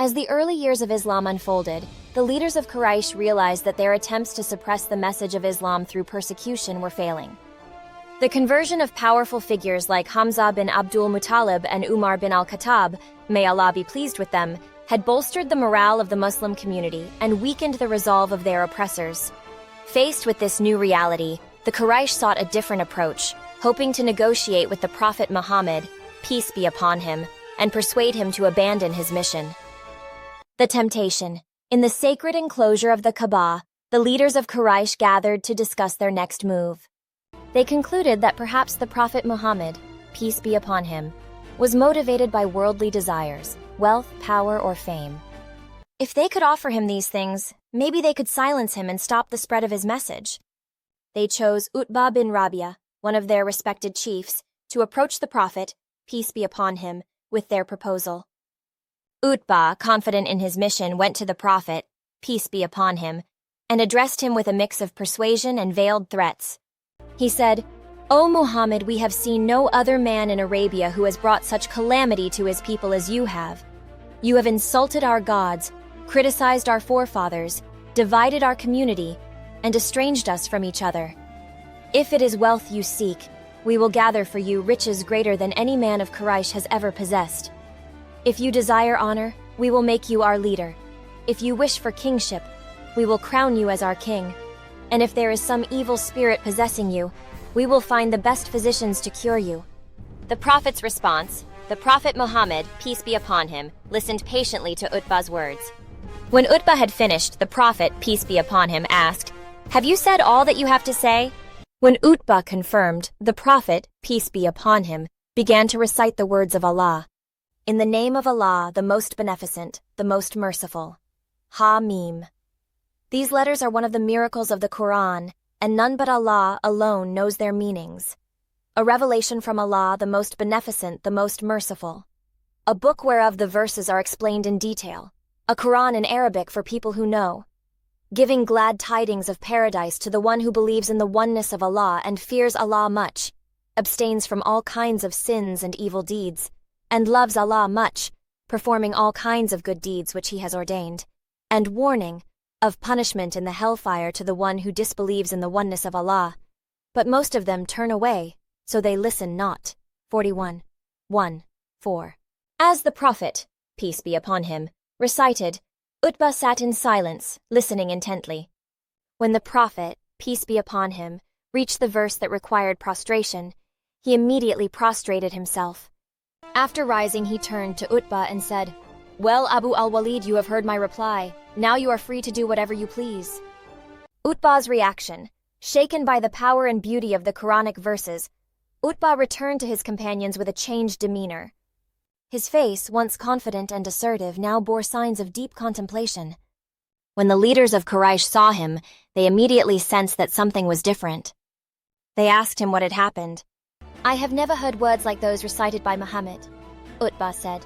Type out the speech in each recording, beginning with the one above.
As the early years of Islam unfolded, the leaders of Quraish realized that their attempts to suppress the message of Islam through persecution were failing. The conversion of powerful figures like Hamza bin Abdul Muttalib and Umar bin al-Khattab, may Allah be pleased with them, had bolstered the morale of the Muslim community and weakened the resolve of their oppressors. Faced with this new reality, the Quraysh sought a different approach, hoping to negotiate with the Prophet Muhammad, peace be upon him, and persuade him to abandon his mission. The temptation. In the sacred enclosure of the Kaaba, the leaders of Quraysh gathered to discuss their next move. They concluded that perhaps the Prophet Muhammad, peace be upon him, was motivated by worldly desires, wealth, power, or fame. If they could offer him these things, maybe they could silence him and stop the spread of his message. They chose Utbah bin Rabi'a, one of their respected chiefs, to approach the Prophet, peace be upon him, with their proposal. Utbah, confident in his mission, went to the Prophet, peace be upon him, and addressed him with a mix of persuasion and veiled threats. He said, "O Muhammad, we have seen no other man in Arabia who has brought such calamity to his people as you have. You have insulted our gods, criticized our forefathers, divided our community, and estranged us from each other. If it is wealth you seek, we will gather for you riches greater than any man of Quraysh has ever possessed. If you desire honor, we will make you our leader. If you wish for kingship, we will crown you as our king. And if there is some evil spirit possessing you, we will find the best physicians to cure you." The Prophet's response, the Prophet Muhammad, peace be upon him, listened patiently to Utbah's words. When Utbah had finished, the Prophet, peace be upon him, asked, "Have you said all that you have to say?" When Utbah confirmed, the Prophet, peace be upon him, began to recite the words of Allah. "In the name of Allah, the most beneficent, the most merciful. Ha-Mim." These letters are one of the miracles of the Quran, and none but Allah alone knows their meanings. A revelation from Allah, the most beneficent, the most merciful. A book whereof the verses are explained in detail. A Quran in Arabic for people who know. Giving glad tidings of paradise to the one who believes in the oneness of Allah and fears Allah much, abstains from all kinds of sins and evil deeds, and loves Allah much, performing all kinds of good deeds which He has ordained, and warning of punishment in the hellfire to the one who disbelieves in the oneness of Allah. But most of them turn away, so they listen not. 41:1-4. As the Prophet, peace be upon him, recited, Utbah sat in silence, listening intently. When the Prophet, peace be upon him, reached the verse that required prostration, he immediately prostrated himself. After rising, he turned to Utbah and said, "Well, Abu al-Walid, you have heard my reply. Now you are free to do whatever you please." Utbah's reaction. Shaken by the power and beauty of the Quranic verses, Utbah returned to his companions with a changed demeanor. His face, once confident and assertive, now bore signs of deep contemplation. When the leaders of Quraysh saw him, they immediately sensed that something was different. They asked him what had happened. "I have never heard words like those recited by Muhammad," Utbah said.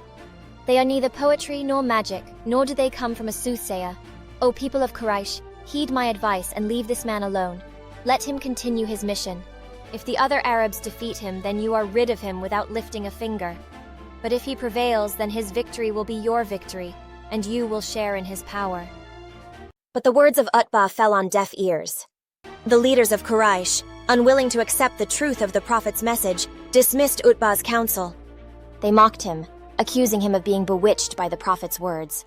"They are neither poetry nor magic, nor do they come from a soothsayer. O people of Quraysh, heed my advice and leave this man alone. Let him continue his mission. If the other Arabs defeat him, then you are rid of him without lifting a finger. But if he prevails, then his victory will be your victory, and you will share in his power." But the words of Utbah fell on deaf ears. The leaders of Quraysh, unwilling to accept the truth of the Prophet's message, dismissed Utbah's counsel. They mocked him, accusing him of being bewitched by the Prophet's words.